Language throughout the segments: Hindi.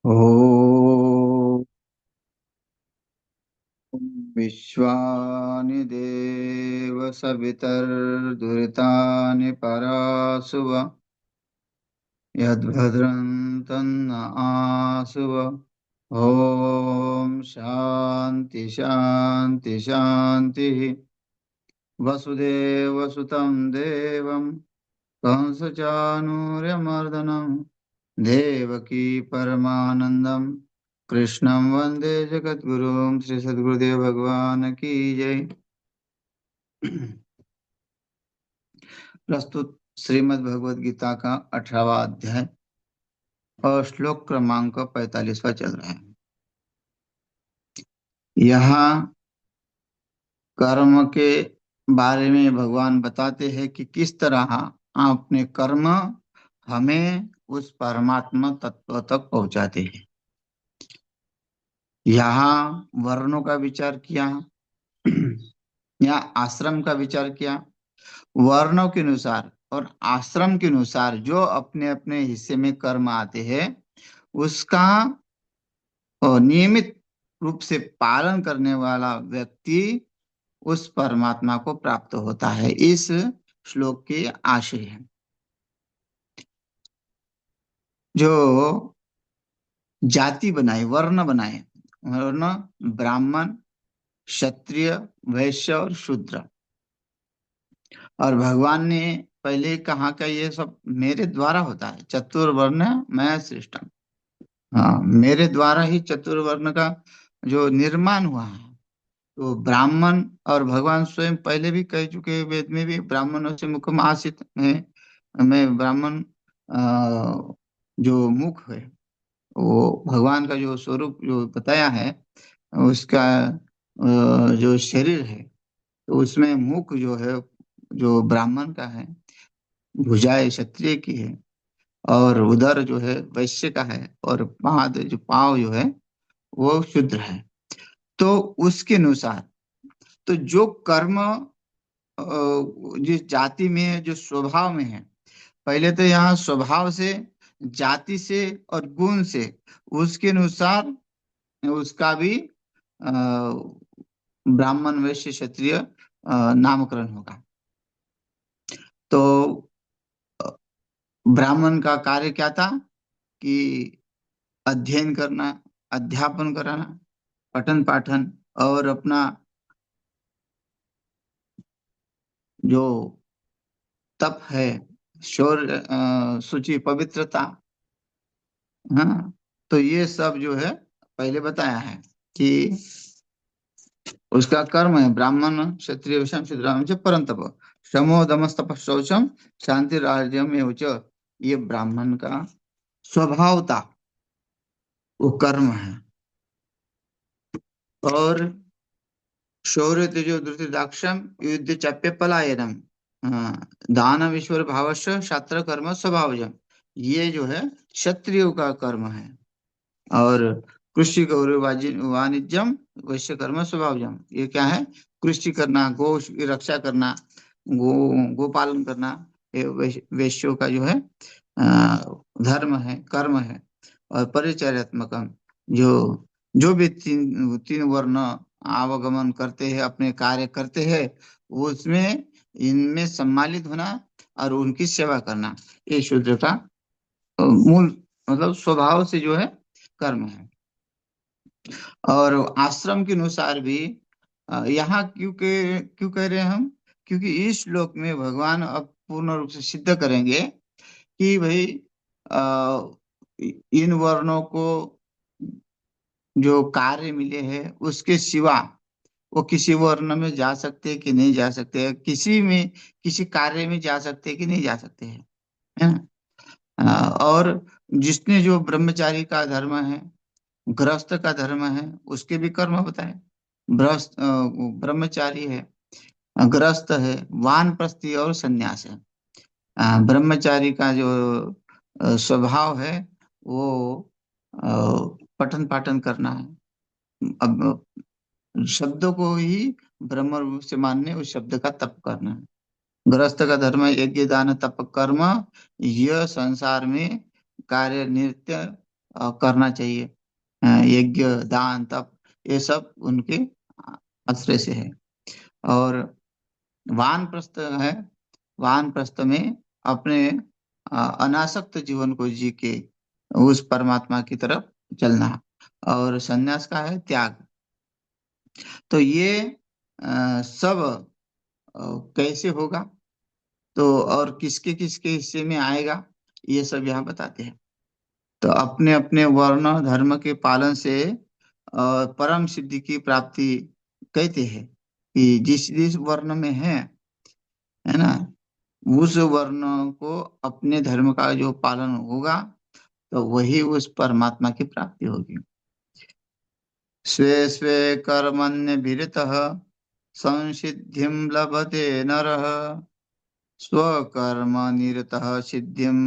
ॐ विश्वानि देव सवितर्दुरितानि परासुव यद्भद्रं तन्न आसुव। ॐ शान्ति शान्ति शान्तिः। वसुदेवसुतं देवं कंसचाणूर्यमर्दनं देवकी परमानंदम कृष्णं वंदे जगद्गुरुं श्री सद्गुरुदेव भगवान की जय। प्रस्तुत श्रीमद् भगवद गीता का 18वां अध्याय और श्लोक क्रमांक 45वां चल रहा है। यहाँ कर्म के बारे में भगवान बताते हैं कि किस तरह अपने कर्म हमें उस परमात्मा तत्व तक पहुंचाते हैं। यहाँ वर्णों का विचार किया या आश्रम का विचार किया। वर्णों के अनुसार और आश्रम के अनुसार जो अपने अपने हिस्से में कर्म आते हैं उसका नियमित रूप से पालन करने वाला व्यक्ति उस परमात्मा को प्राप्त होता है। इस श्लोक के आशय है। जो जाति बनाए, वर्ण बनाए, वर्ण ब्राह्मण, क्षत्रिय, वैश्य और शूद्र। और भगवान ने पहले कहा कि ये सब मेरे द्वारा होता है। चतुर्वर्ण मैं सृष्टम। हाँ, मेरे द्वारा ही चतुर्वर्ण का जो निर्माण हुआ है। तो ब्राह्मण और भगवान स्वयं पहले भी कह चुके हैं, वेद में भी ब्राह्मणों से मुखम आसित मैं ब्राह्मण। जो मुख है वो भगवान का जो स्वरूप जो बताया है उसका जो शरीर है तो उसमें मुख जो है जो ब्राह्मण का है, भुजाएं क्षत्रिय की है और उदर जो है वैश्य का है और पाद जो पाँव जो है वो शूद्र है। तो उसके अनुसार तो जो कर्म जिस जाति में है, जो स्वभाव में है, पहले तो यहाँ स्वभाव से, जाति से और गुण से उसके अनुसार उसका भी अ, ब्राह्मण वैश्य क्षत्रिय नामकरण होगा। तो अ, ब्राह्मण का कार्य क्या था कि अध्ययन करना, अध्यापन कराना, पठन पाठन और अपना जो तप है, शौर्य, शुचि, पवित्रता। हाँ, तो ये सब जो है पहले बताया है कि उसका कर्म है ब्राह्मण क्षत्रिय वैश्य शूद्राम च परंतप शमो दमस्तप शौचम शांति राज्यम एवं च। ये ब्राह्मण का स्वभाव था, वो कर्म है। और शौर्य तेजो धृति दाक्षम युद्ध चाप्य पलायनम। हाँ, दानव ईश्वर भावस्य शास्त्र कर्म स्वभावजम। ये जो है क्षत्रियो का कर्म है। और कृषि गौरव वाणिज्यम वैश्य कर्म स्वभावजम। ये क्या है? कृषि करना, गौ की रक्षा करना, गो पालन करना, ये वैश्यों का जो है धर्म है, कर्म है। और परिचर्यात्मकम, जो जो भी तीन तीन वर्ण आवागमन करते हैं, अपने कार्य करते हैं, वो उसमें इनमें सम्मिलित होना और उनकी सेवा करना, ये शूद्र का मूल मतलब स्वभाव से जो है कर्म है। और आश्रम के अनुसार भी यहाँ क्यों कह रहे हैं हम? क्योंकि इस श्लोक में भगवान अब पूर्ण रूप से सिद्ध करेंगे कि भाई अ, इन वर्णों को जो कार्य मिले हैं उसके सिवा वो किसी वर्ण में जा सकते हैं कि नहीं जा सकते हैं, किसी में किसी कार्य में जा सकते हैं कि नहीं जा सकते हैं, है ना? और जिसने जो ब्रह्मचारी का धर्म है, गृहस्थ का धर्म है, उसके भी कर्म बताए। ब्रह्मचारी है, गृहस्थ है, वानप्रस्थी और सन्यास है। ब्रह्मचारी का जो स्वभाव है वो अ, पठन पाठन करना है। अब शब्दों को ही ब्रह्म रूप से मानने, उस शब्द का तप करना है। गृहस्थ का धर्म है यज्ञ दान तप कर्म। यह संसार में कार्य नित्य करना चाहिए। यज्ञ, दान, तप, ये सब उनके आश्रय से है। और वानप्रस्थ है, वानप्रस्थ में अपने अनासक्त जीवन को जी के उस परमात्मा की तरफ चलना। और संन्यास का है त्याग। तो ये सब अ, कैसे होगा, तो और किसके किसके हिस्से में आएगा, ये सब यहाँ बताते हैं। तो अपने अपने वर्ण धर्म के पालन से परम सिद्धि की प्राप्ति कहते हैं कि जिस जिस वर्ण में है ना, उस वर्ण को अपने धर्म का जो पालन होगा, तो वही उस परमात्मा की प्राप्ति होगी। स्वे स्वे कर्मण्यभिरतः संसिद्धिं लभते नरः, स्वकर्म निरतः सिद्धिं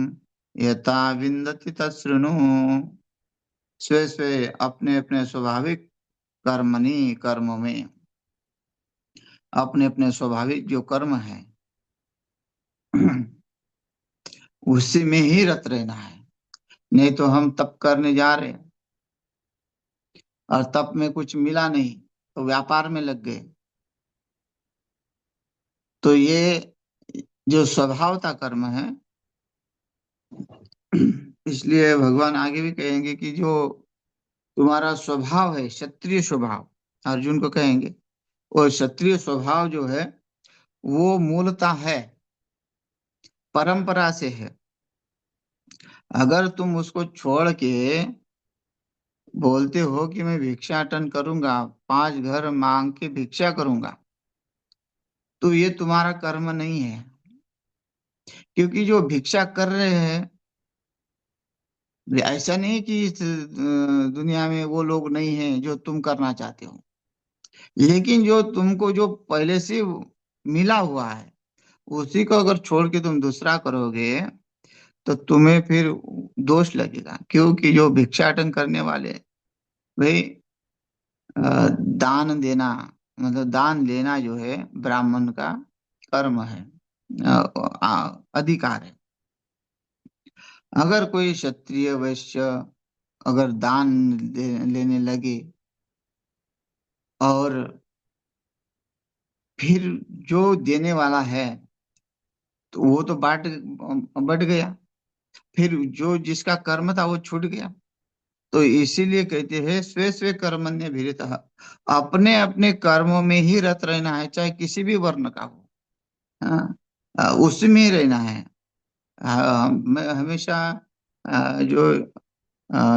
यथा विन्दति तच्छृणु। स्वे स्वे, अपने अपने स्वाभाविक कर्मणि, कर्म में, अपने अपने स्वाभाविक जो कर्म है उसी में ही रत रहना है। नहीं तो हम तप करने जा रहे हैं और तप में कुछ मिला नहीं, तो व्यापार में लग गए। तो ये जो स्वभावता कर्म है, इसलिए भगवान आगे भी कहेंगे कि जो तुम्हारा स्वभाव है, क्षत्रिय स्वभाव, अर्जुन को कहेंगे, वो क्षत्रिय स्वभाव जो है वो मूलता है, परंपरा से है। अगर तुम उसको छोड़ के बोलते हो कि मैं भिक्षाटन करूंगा, 5 घर मांग के भिक्षा करूंगा, तो ये तुम्हारा कर्म नहीं है। क्योंकि जो भिक्षा कर रहे हैं, ऐसा नहीं कि इस दुनिया में वो लोग नहीं हैं जो तुम करना चाहते हो, लेकिन जो तुमको जो पहले से मिला हुआ है, उसी को अगर छोड़ के तुम दूसरा करोगे, तो तुम्हें फिर दोष लगेगा। क्योंकि जो भिक्षाटन करने वाले भाई, दान देना, मतलब दान लेना जो है ब्राह्मण का कर्म है, अधिकार है। अगर कोई क्षत्रिय वैश्य अगर दान लेने लगे, और फिर जो देने वाला है तो वो तो बट गया, फिर जो जिसका कर्म था वो छूट गया। तो इसीलिए कहते हैं स्वे स्वे कर्मण्य भिरतः, अपने अपने कर्मों में ही रत रहना है, चाहे किसी भी वर्ण का हो। हाँ, उसमें ही रहना है। मैं हमेशा जो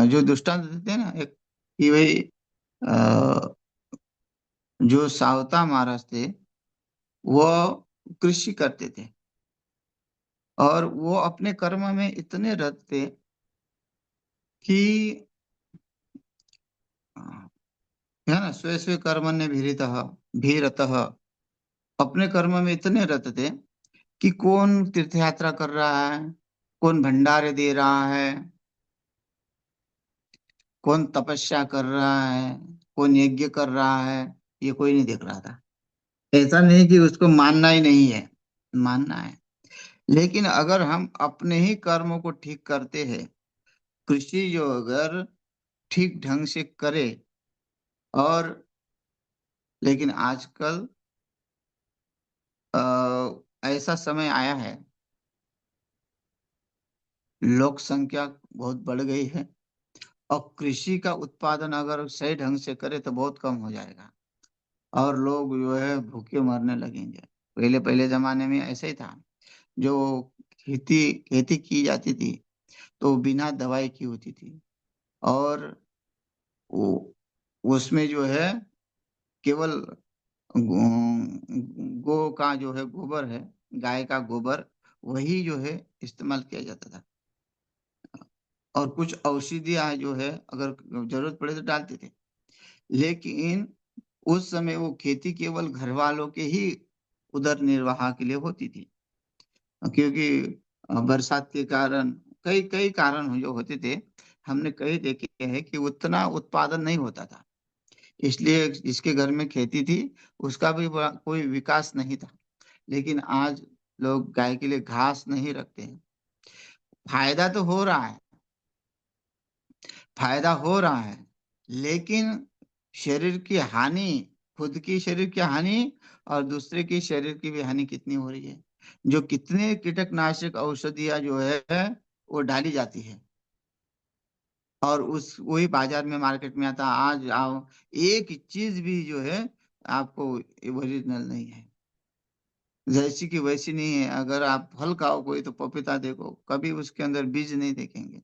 जो दृष्टांत देते हैं ना, एक कि भाई अ, जो सावता महाराज थे, वो कृषि करते थे, और वो अपने कर्म में इतने रत थे कि है ना, स्वे स्वे कर्मण्य भीरतः, अपने कर्म में इतने रत थे कि कौन तीर्थ यात्रा कर रहा है, कौन भंडारे दे रहा है, कौन तपस्या कर रहा है, कौन यज्ञ कर रहा है, ये कोई नहीं देख रहा था। ऐसा नहीं कि उसको मानना ही नहीं है, मानना है। लेकिन अगर हम अपने ही कर्मों को ठीक करते हैं, कृषि जो अगर ठीक ढंग से करे, और लेकिन आजकल ऐसा समय आया है, लोक संख्या बहुत बढ़ गई है, और कृषि का उत्पादन अगर सही ढंग से करे तो बहुत कम हो जाएगा, और लोग जो है भूखे मरने लगेंगे। पहले पहले जमाने में ऐसा ही था। जो खेती खेती की जाती थी, तो बिना दवाई की होती थी, और वो उसमें जो है केवल गो का जो है गोबर है, गाय का गोबर, वही जो है इस्तेमाल किया जाता था। और कुछ औषधियां जो है अगर जरूरत पड़े तो डालते थे। लेकिन उस समय वो खेती केवल घर वालों के ही उदर निर्वाह के लिए होती थी, क्योंकि बरसात के कारण, कई कई कारण जो होते थे, हमने कई देखे हैं कि उतना उत्पादन नहीं होता था। इसलिए जिसके घर में खेती थी, उसका भी कोई विकास नहीं था। लेकिन आज लोग गाय के लिए घास नहीं रखते हैं। फायदा तो हो रहा है, फायदा हो रहा है, लेकिन शरीर की हानि, खुद की शरीर की हानि और दूसरे की शरीर की भी हानि कितनी हो रही है। जो कितने कीटकनाशक औषधियां जो है वो डाली जाती है, और उस वही बाजार में मार्केट में आता, आज आओ एक चीज भी जो है आपको ओरिजिनल नहीं है। जैसी की वैसी नहीं है। अगर आप फल खाओ कोई, तो पपीता देखो, कभी उसके अंदर बीज नहीं देखेंगे।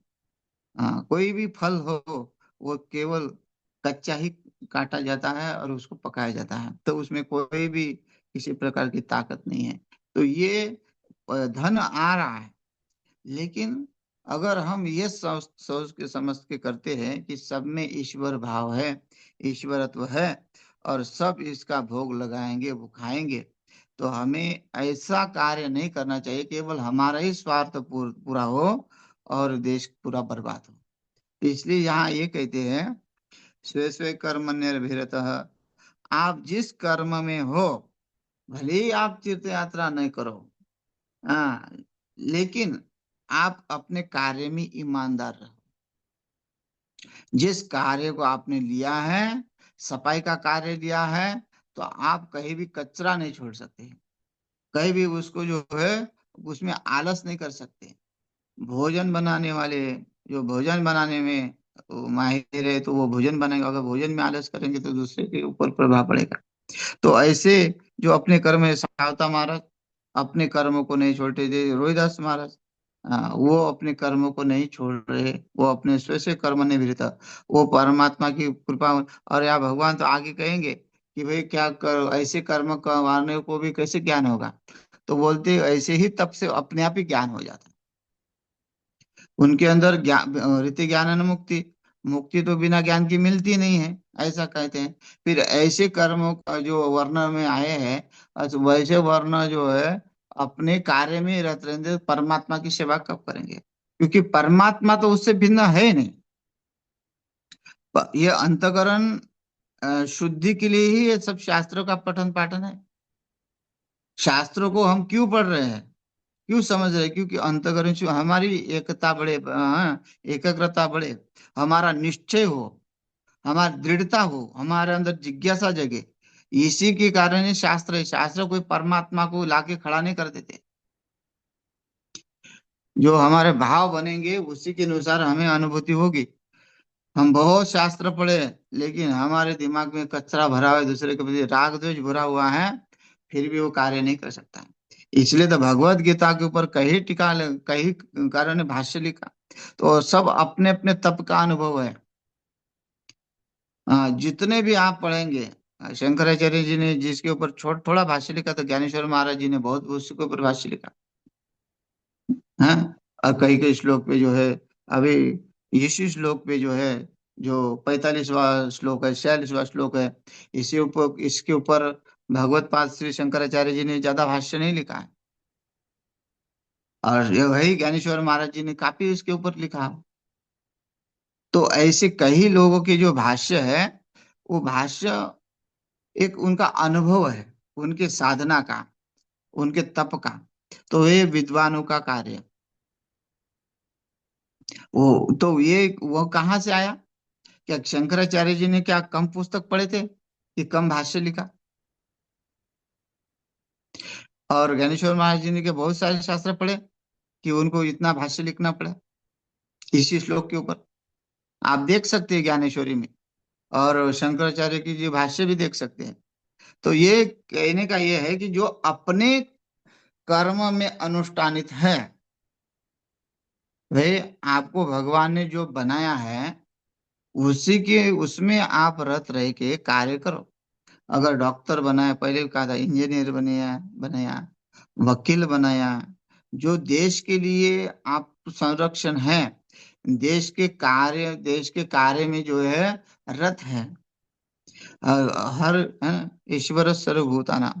हाँ, कोई भी फल हो, वो केवल कच्चा ही काटा जाता है और उसको पकाया जाता है, तो उसमें कोई भी किसी प्रकार की ताकत नहीं है। तो ये धन आ रहा है, लेकिन अगर हम ये सोच सोच के समझ के करते हैं कि सब में ईश्वर भाव है, ईश्वरत्व है, और सब इसका भोग लगाएंगे, वो खाएंगे, तो हमें ऐसा कार्य नहीं करना चाहिए केवल हमारा ही स्वार्थ पूरा हो और देश पूरा बर्बाद हो। तो इसलिए यहाँ ये कहते हैं, स्वे स्वे कर्म निर्भिरतः, आप जिस कर्म में हो, भले ही आप तीर्थ यात्रा नहीं करो, हाँ, लेकिन आप अपने कार्य में ईमानदार रहो। जिस कार्य को आपने लिया है, सफाई का कार्य लिया है, तो आप कहीं भी कचरा नहीं छोड़ सकते, कहीं भी उसको जो है उसमें आलस नहीं कर सकते। भोजन बनाने वाले, जो भोजन बनाने में वो माहिर है, तो वो भोजन बनाएंगे। अगर भोजन में आलस करेंगे तो दूसरे के ऊपर प्रभाव पड़ेगा। तो ऐसे जो अपने कर्म है, सावता महाराज अपने कर्मों को नहीं छोड़ते थे, रोहिदास महाराज, वो अपने कर्मों को नहीं छोड़ रहे, वो अपने स्व से कर्म नहीं रहता, वो परमात्मा की कृपा। और या भगवान तो आगे कहेंगे कि भाई क्या कर, ऐसे कर्म करवाने को भी कैसे ज्ञान होगा। तो बोलते ऐसे ही तब से अपने आप ही ज्ञान हो जाता है। उनके अंदर ज्ञान, रीति ज्ञान है मुक्ति, मुक्ति तो बिना ज्ञान की मिलती नहीं है, ऐसा कहते हैं। फिर ऐसे कर्मों का जो वर्ण में आए हैं, वैसे वर्ण जो है अपने कार्य में रत रहेंगे, परमात्मा की सेवा कब करेंगे, क्योंकि परमात्मा तो उससे भिन्न है ही नहीं। ये अंतकरण शुद्धि के लिए ही ये सब शास्त्रों का पठन पाठन है। शास्त्रों को हम क्यों पढ़ रहे हैं, क्यों समझ रहे हैं? क्योंकि अंतकरण हमारी एकता बढ़े, एकाग्रता बढ़े, हमारा निश्चय हो, हमारी दृढ़ता हो, हमारे अंदर जिज्ञासा जगे। इसी के कारण ये शास्त्र है। शास्त्र कोई परमात्मा को लाके खड़ा नहीं कर देते। जो हमारे भाव बनेंगे उसी के अनुसार हमें अनुभूति होगी। हम बहुत शास्त्र पढ़े, लेकिन हमारे दिमाग में कचरा भरा हुआ है, दूसरे के प्रति राग द्वेष भरा हुआ है, फिर भी वो कार्य नहीं कर सकता है। इसलिए तो भगवत गीता के ऊपर कई टीका, कई कार्यों ने भाष्य लिखा। तो सब अपने अपने तप का अनुभव है। जितने भी आप पढ़ेंगे, शंकराचार्य जी ने जिसके ऊपर थोड़ा भाष्य लिखा, तो ज्ञानेश्वर महाराज जी ने बहुत उसके ऊपर भाष्य लिखा है। और कई कई श्लोक पे जो है, अभी इसी श्लोक पे जो है, जो 45वां श्लोक है, 46वां श्लोक है, इसके ऊपर भगवत पाद श्री शंकराचार्य जी ने ज्यादा भाष्य नहीं लिखा है। और ये वही ज्ञानेश्वर महाराज जी ने काफी इसके ऊपर लिखा। तो ऐसे कई लोगों के जो भाष्य है, वो भाष्य एक उनका अनुभव है, उनके साधना का, उनके तप का। तो ये विद्वानों का कार्य है। वो तो ये वो कहाँ से आया? क्या शंकराचार्य जी ने क्या कम पुस्तक पढ़े थे कि कम भाष्य लिखा? और ज्ञानेश्वर महाराज जी ने के बहुत सारे शास्त्र पढ़े कि उनको इतना भाष्य लिखना पड़ा इसी श्लोक के ऊपर। आप देख सकते हैं ज्ञानेश्वरी में, और शंकराचार्य की जी भाष्य भी देख सकते हैं। तो ये कहने का ये है कि जो अपने कर्म में अनुष्ठानित है, भाई आपको भगवान ने जो बनाया है, उसी के उसमें आप रत रह के कार्य करो। अगर डॉक्टर बनाया, पहले भी कहा था, इंजीनियर बनाया बनाया, वकील बनाया, जो देश के लिए आप संरक्षण है, देश के कार्य में जो है रत है। हर ईश्वर सर्वभूताना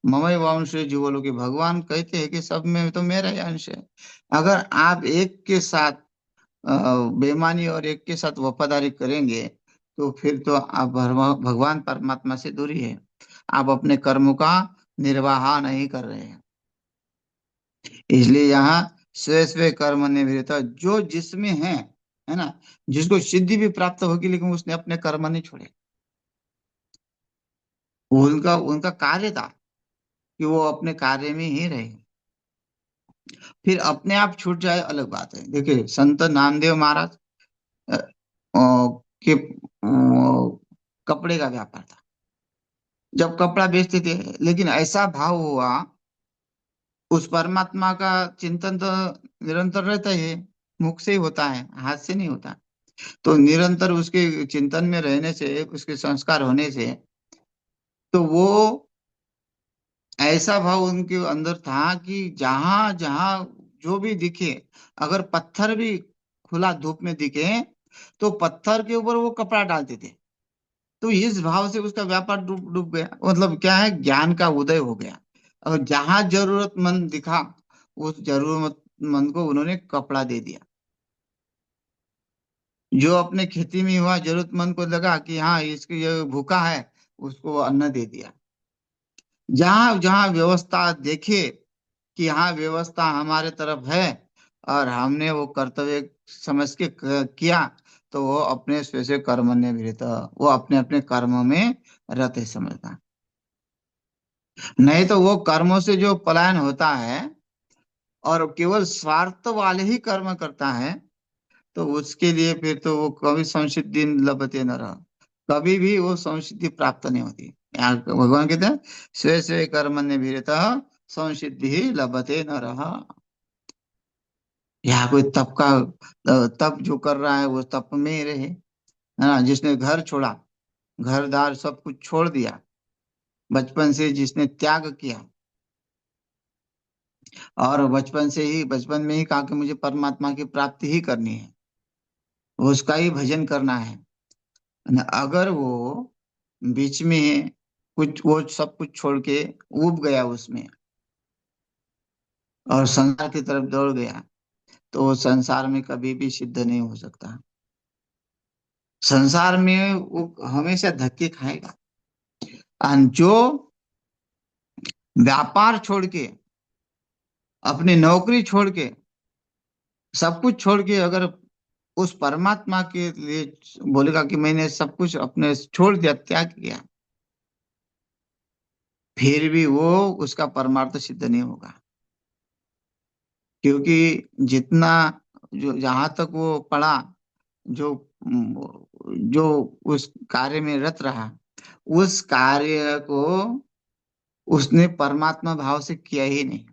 ममई वांश जीवों के भगवान कहते हैं कि सब में तो मेरा ही अंश है। अगर आप एक के साथ अ, बेईमानी और एक के साथ वफादारी करेंगे, तो फिर तो आप भगवान परमात्मा से दूरी है। आप अपने कर्मों का निर्वाह नहीं कर रहे हैं। इसलिए यहाँ स्वे स्वे कर्म निवृत्त, जो जिसमें है, है ना, जिसको सिद्धि भी प्राप्त होगी लेकिन उसने अपने कर्म नहीं छोड़े। वो उनका उनका कार्य था कि वो अपने कार्य में ही रहे। फिर अपने आप छूट जाए अलग बात है। देखिए संत नामदेव महाराज अ, के कपड़े का व्यापार था, जब कपड़ा बेचते थे, लेकिन ऐसा भाव हुआ, उस परमात्मा का चिंतन तो निरंतर रहता ही है, मुख से ही होता है, हाथ से नहीं होता। तो निरंतर उसके चिंतन में रहने से, उसके संस्कार होने से, तो वो ऐसा भाव उनके अंदर था कि जहां जहां जो भी दिखे, अगर पत्थर भी खुला धूप में दिखे तो पत्थर के ऊपर वो कपड़ा डालते थे। तो इस भाव से उसका व्यापार डूब डूब गया, मतलब क्या है, ज्ञान का उदय हो गया। और जहां जरूरतमंद दिखा, उस जरूरतमंद को उन्होंने कपड़ा दे दिया। जो अपने खेती में हुआ, जरूरतमंद को लगा कि हाँ इसकी ये भूखा है, उसको अन्न दे दिया। जहां जहां व्यवस्था देखे कि हाँ व्यवस्था हमारे तरफ है, और हमने वो कर्तव्य समझ के किया, तो वो अपने स्व कर्म ने निवृत्त, वो अपने अपने कर्म में रत समझता। नहीं तो वो कर्मों से जो पलायन होता है और केवल स्वार्थ वाले ही कर्म करता है, तो उसके लिए फिर तो वो कभी संसिद्धि लभते न रहा, कभी भी वो संसिद्धि प्राप्त नहीं होती। यहाँ भगवान कहते हैं स्वे स्वे कर्म निवृत्त संसिद्धि ही लभते न रहा। यहाँ कोई तप का तप जो कर रहा है वो तप में ही रहे, है ना। जिसने घर छोड़ा, घर दार सब कुछ छोड़ दिया, बचपन से जिसने त्याग किया, और बचपन में ही कहा कि मुझे परमात्मा की प्राप्ति ही करनी है, उसका ही भजन करना है, अगर वो बीच में कुछ वो सब कुछ छोड़ के उब गया उसमें और संसार की तरफ दौड़ गया, तो वो संसार में कभी भी सिद्ध नहीं हो सकता। संसार में वो हमेशा धक्के खाएगा। और जो व्यापार छोड़ के, अपनी नौकरी छोड़ के, सब कुछ छोड़ के अगर उस परमात्मा के लिए बोलेगा कि मैंने सब कुछ अपने छोड़ दिया, त्याग किया, फिर भी वो उसका परमार्थ सिद्ध नहीं होगा। क्योंकि जितना जो जहां तक वो पढ़ा, जो जो उस कार्य में रत रहा, उस कार्य को उसने परमात्मा भाव से किया ही नहीं।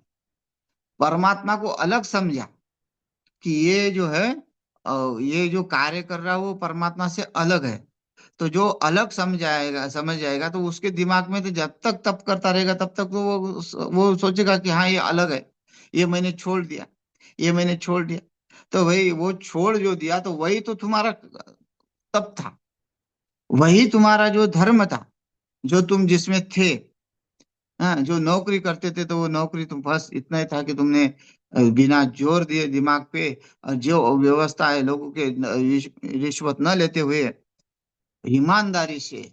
परमात्मा को अलग समझा कि ये जो है ये जो कार्य कर रहा है वो परमात्मा से अलग है। तो जो अलग समझ जाएगा तो उसके दिमाग में तो जब तक तप करता रहेगा तब तक तो वो सोचेगा कि हाँ ये अलग है, ये मैंने छोड़ दिया, ये मैंने छोड़ दिया। तो भाई वो छोड़ जो दिया, तो वही तो तुम्हारा तप था, वही तुम्हारा जो धर्म था, जो तुम जिसमें थे। हाँ, जो नौकरी करते थे तो वो नौकरी तुम बस इतना ही था कि तुमने बिना जोर दिए दिमाग पे जो व्यवस्था है लोगों के रिश्वत न लेते हुए ईमानदारी से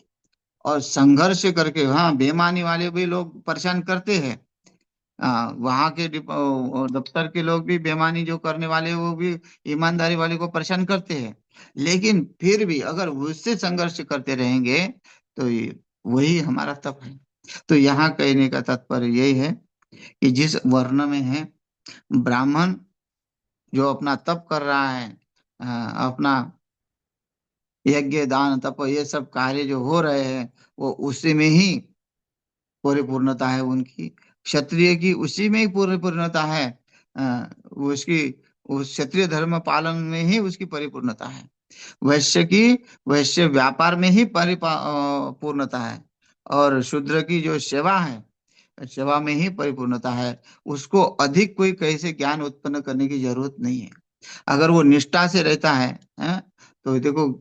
और संघर्ष करके, हाँ बेईमानी वाले भी लोग परेशान करते हैं, वहां के दफ्तर के लोग भी बेईमानी जो करने वाले वो भी ईमानदारी वाले को परेशान करते हैं। लेकिन फिर भी अगर उससे संघर्ष करते रहेंगे तो वही हमारा तप है। तो यहाँ कहने का तात्पर्य यही है कि जिस वर्ण में है ब्राह्मण, जो अपना तप कर रहा है, अपना यज्ञ दान तप ये सब कार्य जो हो रहे हैं, वो उसी में ही परिपूर्णता है उनकी। क्षत्रिय की उसी में ही परिपूर्णता है। उसकी उस क्षत्रिय धर्म पालन में ही उसकी परिपूर्णता है। वैश्य की वैश्य व्यापार में ही पूर्णता है। और शूद्र की जो सेवा है, सेवा में ही परिपूर्णता है। उसको अधिक कोई कैसे ज्ञान उत्पन्न करने की जरूरत नहीं है। अगर वो निष्ठा से रहता है, तो देखो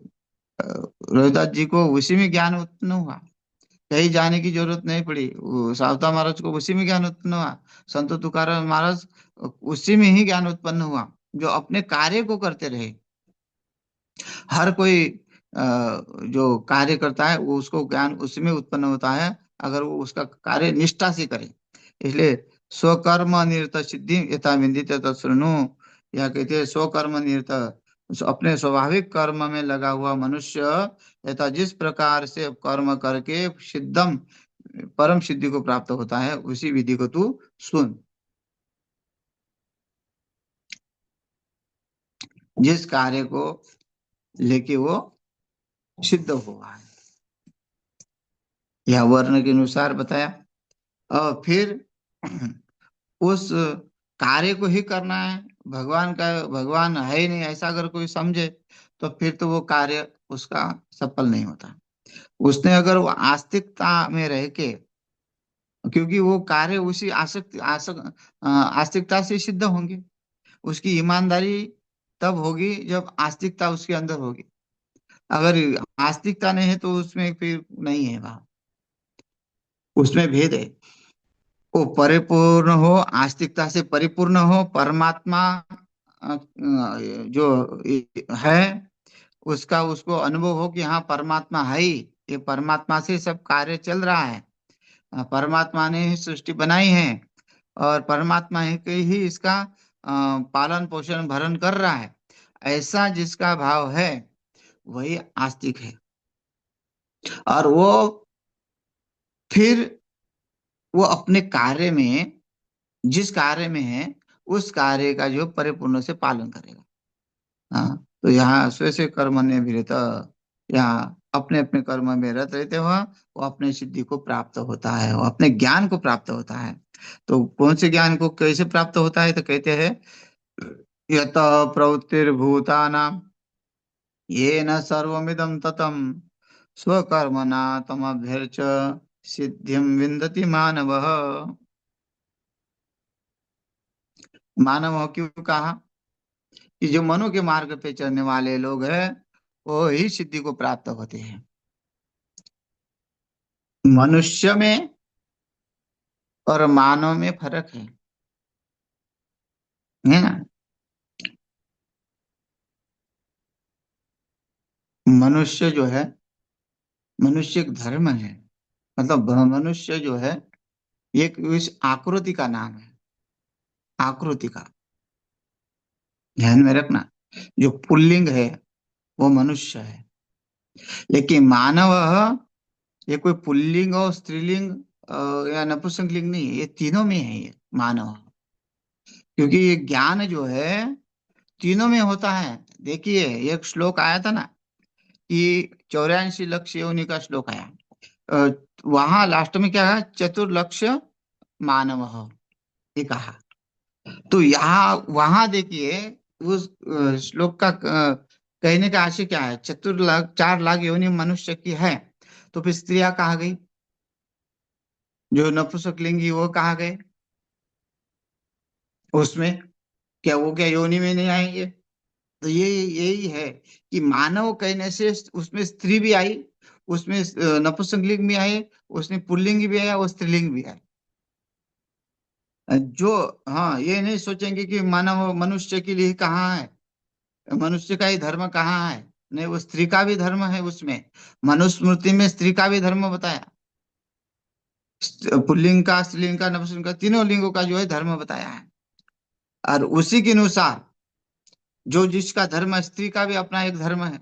अ, रविदास जी को उसी में ज्ञान उत्पन्न हुआ, कहीं जाने की जरूरत नहीं पड़ी। वो सावता महाराज को उसी में ज्ञान उत्पन्न हुआ, संत तुकाराम महाराज उसी में ही ज्ञान उत्पन्न हुआ, जो अपने कार्य को करते रहे। हर कोई जो कार्य करता है वो उसको ज्ञान उसी में उत्पन्न होता है, अगर वो उसका कार्य निष्ठा से करे। इसलिए स्वकर्म निरत सिद्धि यथा विदित तत्शृणु, या कहते हैं स्वकर्म निरत अपने स्वाभाविक कर्म में लगा हुआ मनुष्य तथा जिस प्रकार से कर्म करके सिद्धम परम सिद्धि को प्राप्त होता है, उसी विधि को तू सुन। जिस कार्य को लेके वो सिद्ध हुआ है, यह वर्ण के अनुसार बताया। और फिर उस कार्य को ही करना है। भगवान है ही नहीं ऐसा अगर कोई समझे, तो फिर तो वो कार्य उसका सफल नहीं होता। उसने अगर वो आस्तिकता में रह के, क्योंकि वो कार्य उसी आस्तिकता से सिद्ध होंगे। उसकी ईमानदारी तब होगी जब आस्तिकता उसके अंदर होगी। अगर आस्तिकता नहीं है तो उसमें फिर नहीं है वहां, उसमें भेद है। वो परिपूर्ण हो, आस्तिकता से परिपूर्ण हो, परमात्मा जो है उसका उसको अनुभव हो कि हाँ परमात्मा है ही, ये परमात्मा से सब कार्य चल रहा है। परमात्मा ने ही सृष्टि बनाई है और परमात्मा ही के ही इसका पालन पोषण भरण कर रहा है। ऐसा जिसका भाव है वही आस्तिक है। और वो फिर वो अपने कार्य में, जिस कार्य में है उस कार्य का जो परिपूर्ण से पालन करेगा। हाँ, तो यहाँ स्व से कर्मण्य भी रहता, यहाँ अपने अपने कर्म में रत रहते हुआ वो अपने सिद्धि को प्राप्त होता है, वो अपने ज्ञान को प्राप्त होता है। तो कौन से ज्ञान को कैसे प्राप्त होता है, तो कहते हैं यत प्रवृत्तिर्भूतानां येन सर्वमिदं ततं स्वकर्मणा तमभ्यर्च्य सिद्धिं विन्दति मानवः। मानव क्यों कहा, कि जो मनु के मार्ग पे चलने वाले लोग हैं वो ही सिद्धि को प्राप्त होते हैं। मनुष्य में और मानव में फर्क है ना। मनुष्य जो है, मनुष्य एक धर्म है, मतलब मनुष्य जो है एक इस आकृति का नाम है, आकृति का ध्यान में रखना। जो पुल्लिंग है वो मनुष्य है, लेकिन मानव ये कोई पुल्लिंग और स्त्रीलिंग या नपुंसकलिंग नहीं है, ये तीनों में है ये मानव। क्योंकि ये ज्ञान जो है तीनों में होता है। देखिए एक श्लोक आया था ना कि 84 लक्ष योनि का श्लोक आया। अ, वहां लास्ट में क्या है, चतुर्लक्ष मानव ये कहा। तो यहाँ वहां देखिए उस श्लोक का कहने का आशय क्या है, 4 लाख योनि मनुष्य की है, तो फिर स्त्रियां कहाँ गई, जो नपुंसकलिंगी वो कहाँ गए उसमें, क्या वो क्या योनि में नहीं आएंगे। तो ये यही है कि मानव कहने से उसमें स्त्री भी आई, उसमें नपुंसकलिंग भी आए, उसमें पुल्लिंग भी आया और स्त्रीलिंग भी आया। जो हाँ ये नहीं सोचेंगे कि मानव मनुष्य के लिए कहाँ है, मनुष्य का ही धर्म कहाँ है। नहीं, वो स्त्री का भी धर्म है उसमें। मनुस्मृति में स्त्री का भी धर्म बताया, पुल्लिंग का, स्त्रीलिंग का, नपुंसकलिंग का, तीनों लिंगों का जो है धर्म बताया है। और उसी के अनुसार जो जिसका धर्म है, स्त्री का भी अपना एक धर्म है,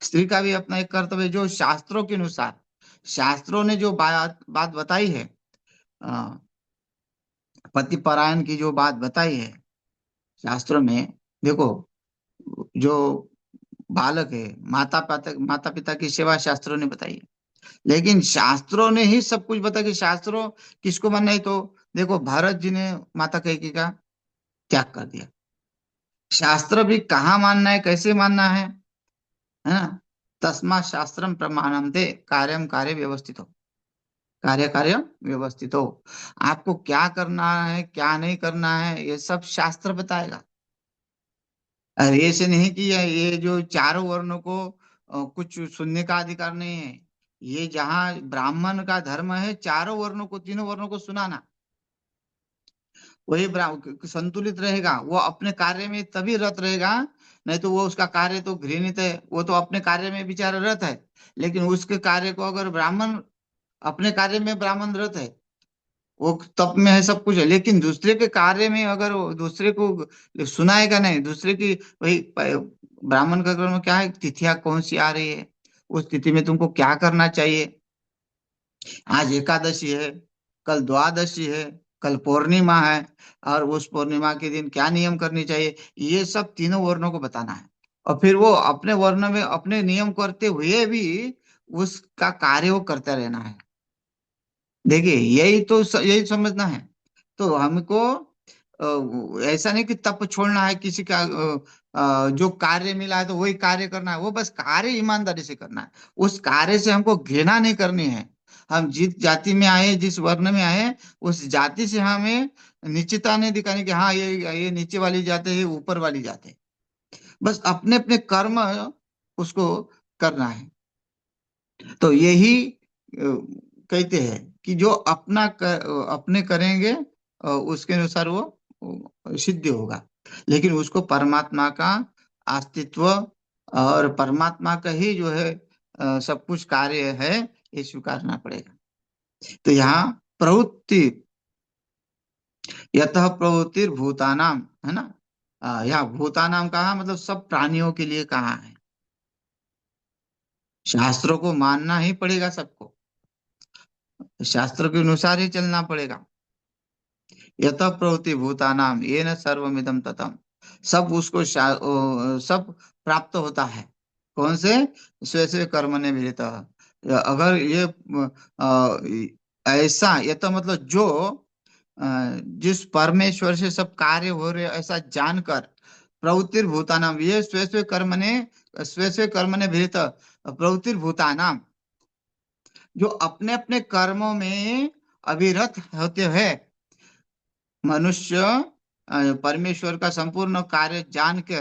स्त्री का भी अपना एक कर्तव्य है। जो शास्त्रों के अनुसार, शास्त्रों ने जो बात बात बताई है, अ, पति परायण की जो बात बताई है शास्त्रों में, देखो जो बालक है, माता पिता की सेवा शास्त्रों ने बताई है। लेकिन शास्त्रों ने ही सब कुछ बताया कि शास्त्रों किसको मानना है। तो देखो भरत जी ने माता कैकेयी का त्याग कर दिया। शास्त्र भी कहाँ मानना है, कैसे मानना है ना। तस्मा शास्त्रम प्रमाणम दे कार्यम कार्य व्यवस्थित हो, कार्य कार्य व्यवस्थित हो। आपको क्या करना है क्या नहीं करना है ये सब शास्त्र बताएगा। अरे ऐसे नहीं कि ये जो चारों वर्णों को कुछ सुनने का अधिकार नहीं है। ये जहाँ ब्राह्मण का धर्म है चारों वर्णों को, तीनों वर्णों को सुनाना, वही संतुलित रहेगा। वो अपने कार्य में तभी रत रहेगा, नहीं तो वो उसका कार्य तो घृणित है, वो तो अपने कार्य में बेचारा रत है। लेकिन उसके कार्य को अगर ब्राह्मण, अपने कार्य में ब्राह्मण रत है, वो तप में है, सब कुछ है, लेकिन दूसरे के कार्य में अगर वो दूसरे को सुनाएगा नहीं, दूसरे की वही ब्राह्मण का कर्म क्या है, तिथियां कौन सी आ रही है, उस तिथि में तुमको क्या करना चाहिए, आज एकादशी है, कल द्वादशी है, कल पूर्णिमा है, और उस पूर्णिमा के दिन क्या नियम करनी चाहिए, ये सब तीनों वर्णों को बताना है। और फिर वो अपने वर्ण में अपने नियम करते हुए भी उसका कार्य वो करता रहना है। देखिए यही समझना है। तो हमको ऐसा नहीं कि तप छोड़ना है किसी का, जो कार्य मिला है तो वही कार्य करना है, वो बस कार्य ईमानदारी से करना है। उस कार्य से हमको घृणा नहीं करनी है। हम जिस जाति में आए, जिस वर्ण में आए, उस जाति से हमें नीचता नहीं दिखानी कि हाँ ये नीचे वाली जाति है, ऊपर वाली जाति है। बस अपने अपने कर्म उसको करना है। तो यही कहते हैं कि जो अपने करेंगे उसके अनुसार वो सिद्ध होगा। लेकिन उसको परमात्मा का अस्तित्व और परमात्मा का ही जो है सब कुछ कार्य है, ये स्वीकारना पड़ेगा। तो यहाँ प्रवृत्ति, यतः प्रवृत्ति भूतानाम, है ना। यहाँ भूतानाम कहा मतलब सब प्राणियों के लिए कहा है। शास्त्रों को मानना ही पड़ेगा सबको, शास्त्र के अनुसार ही चलना पड़ेगा। यत प्रवृत्ति भूतानाम येन सर्वमिदं ततम, सब उसको सब प्राप्त होता है। कौन से? स्वे स्वे कर्मण्य विहित। अगर ये ऐसा, ये तो मतलब जो जिस परमेश्वर से सब कार्य हो रहे ऐसा जानकर, प्रवृत्ति भूतानाम, ये स्वे स्वे कर्मण्य विहित प्रवृत्ति भूतानाम, जो अपने अपने कर्मों में अविरत होते हैं, मनुष्य परमेश्वर का संपूर्ण कार्य जान के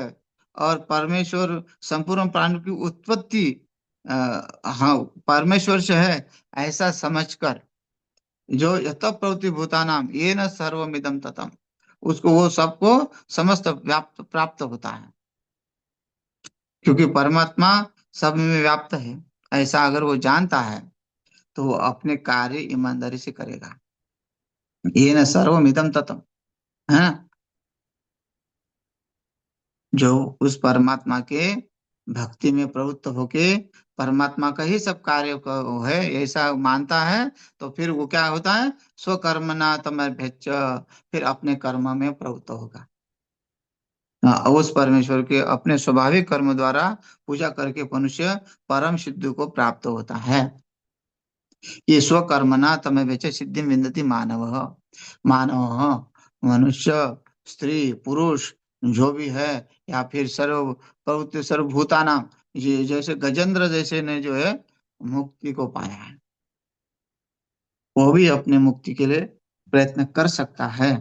और परमेश्वर संपूर्ण प्राणी की उत्पत्ति हाँ परमेश्वर से है ऐसा समझकर, जो यत प्रवृत्ति भूतानाम ये न सर्वमिदम ततम, उसको वो सबको समस्त व्याप्त प्राप्त होता है, क्योंकि परमात्मा सब में व्याप्त है। ऐसा अगर वो जानता है तो वो अपने कार्य ईमानदारी से करेगा। ये न सर्वमिदम ततम, है ना। जो उस परमात्मा के भक्ति में प्रवृत्त होके परमात्मा का ही सब कार्य है ऐसा मानता है, तो फिर वो क्या होता है, स्वकर्मणा तमभ्यच्च, फिर अपने कर्म में प्रवृत्त होगा। उस परमेश्वर के अपने स्वाभाविक कर्म द्वारा पूजा करके मनुष्य परम सिद्धि को प्राप्त होता है। ये स्वकर्मणा तमभ्यच्च सिद्धि विन्दति मानव। मानव मनुष्य, स्त्री, पुरुष, जो भी है, या फिर सर्व प्रवृत्ति सर्वभूतानाम, ये जैसे गजेंद्र जैसे ने जो है मुक्ति को पाया है, वो भी अपने मुक्ति के लिए प्रयत्न कर सकता है।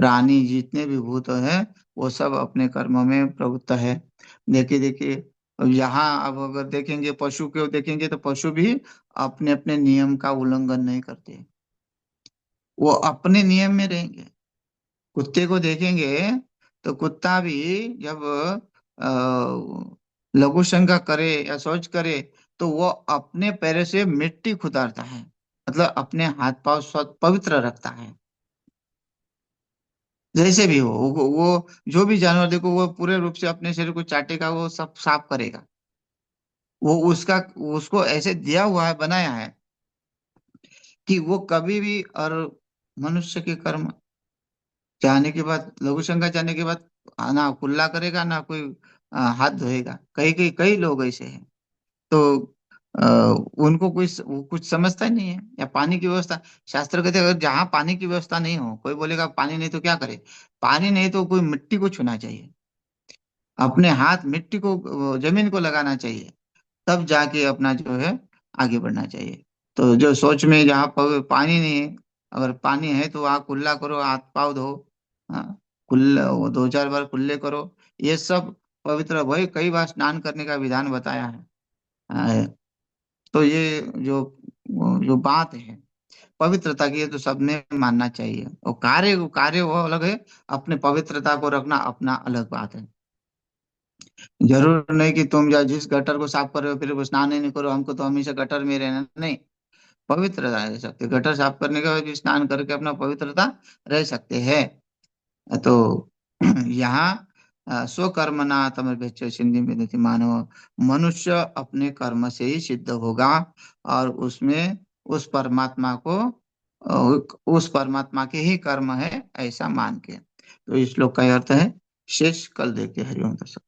प्राणी जितने भी भूत है वो सब अपने कर्म में प्रवृत्त है। देखिए देखिए, अब यहाँ अब अगर देखेंगे पशु को देखेंगे तो पशु भी अपने अपने नियम का उल्लंघन नहीं करते, वो अपने नियम में रहेंगे। कुत्ते को देखेंगे तो कुत्ता भी जब लघु शंका करे या शौच करे तो वो अपने पैरों से मिट्टी खुदारता है, मतलब अपने हाथ पांव पवित्र रखता है। जैसे भी हो वो जो भी जानवर देखो वो पूरे रूप से अपने शरीर को चाटेगा, वो सब साफ करेगा। वो उसका उसको ऐसे दिया हुआ है, बनाया है कि वो कभी भी, और मनुष्य के कर्म चाहने के बाद, लघु शंका चाहने के बाद ना कुल्ला करेगा ना कोई हाथ धोएगा। कई कई कई लोग ऐसे हैं। तो आ, उनको कोई वो कुछ समझता ही नहीं है। या पानी की व्यवस्था, शास्त्र कहते हैं अगर जहाँ पानी की व्यवस्था नहीं हो, कोई बोलेगा पानी नहीं तो क्या करे, पानी नहीं तो कोई मिट्टी को छूना चाहिए, अपने हाथ मिट्टी को जमीन को लगाना चाहिए, तब जाके अपना जो है आगे बढ़ना चाहिए। तो जो सोच में जहाँ पानी नहीं है, अगर पानी है तो वहाँ कुल्ला करो, हाथ पाँव धो, हाँ, कुल्ला वो 2 4 बार कुल्ले करो, ये सब पवित्र। वही कई बार स्नान करने का विधान बताया है। तो ये जो जो बात है पवित्रता की, ये तो सबने मानना चाहिए। और कार्य कार्य वो अलग है, अपने पवित्रता को रखना अपना अलग बात है। जरूर नहीं कि तुम जिस गटर को साफ कर रहे हो फिर वो स्नान ही नहीं करो, हमको तो हमेशा गटर में रहना, नहीं। पवित्र रह सकते, गटर साफ करने के बाद भी स्नान करके अपना पवित्रता रह सकते हैं। तो यहाँ स्वकर्मणा तमभ्यच्च सिद्धि विदति मानव, मनुष्य अपने कर्म से ही सिद्ध होगा, और उसमें उस परमात्मा को उस परमात्मा के ही कर्म है ऐसा मान के। तो इस श्लोक का ये अर्थ है। शेष कल देखते हैं। हरिओम दर्शक।